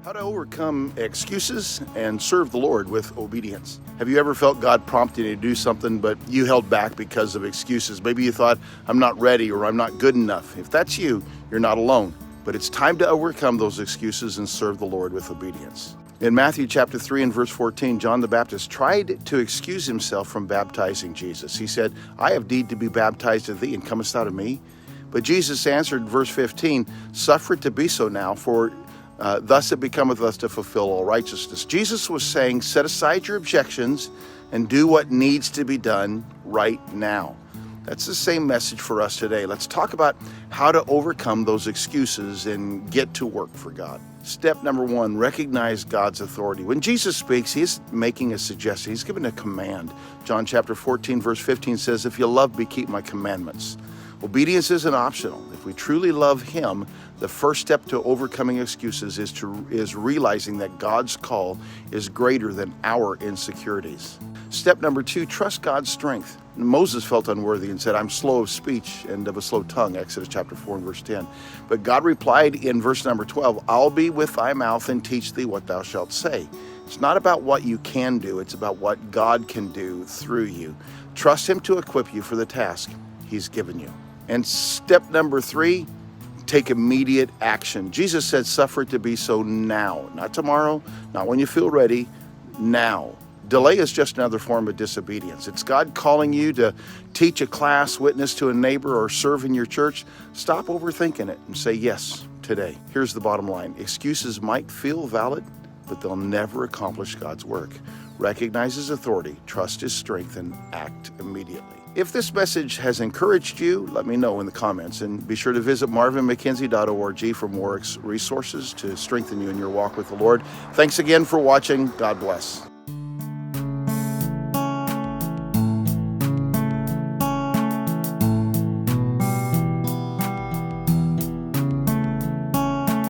How to overcome excuses and serve the Lord with obedience. Have you ever felt God prompting you to do something, but you held back because of excuses? Maybe you thought, I'm not ready or I'm not good enough. If that's you, you're not alone. But it's time to overcome those excuses and serve the Lord with obedience. In Matthew chapter 3 and verse 14, John the Baptist tried to excuse himself from baptizing Jesus. He said, I have need to be baptized of thee, and comest thou to me? But Jesus answered, verse 15, suffer it to be so now, for thus it becometh us to fulfill all righteousness. Jesus was saying, set aside your objections and do what needs to be done right now. That's the same message for us today. Let's talk about how to overcome those excuses and get to work for God. Step number one, recognize God's authority. When Jesus speaks, he's making a suggestion. He's giving a command. John chapter 14, verse 15 says, if you love me, keep my commandments. Obedience isn't optional. If we truly love him, the first step to overcoming excuses is realizing that God's call is greater than our insecurities. Step number two, trust God's strength. Moses felt unworthy and said, I'm slow of speech and of a slow tongue, Exodus chapter 4 and verse 10. But God replied in verse number 12, I'll be with thy mouth and teach thee what thou shalt say. It's not about what you can do, it's about what God can do through you. Trust him to equip you for the task he's given you. And step number three, take immediate action. Jesus said, suffer it to be so now, not tomorrow, not when you feel ready, now. Delay is just another form of disobedience. It's God calling you to teach a class, witness to a neighbor, or serve in your church. Stop overthinking it and say yes today. Here's the bottom line. Excuses might feel valid, but they'll never accomplish God's work. Recognize his authority, trust his strength, and act immediately. If this message has encouraged you, let me know in the comments, and be sure to visit marvinmckenzie.org for more resources to strengthen you in your walk with the Lord. Thanks again for watching. God bless.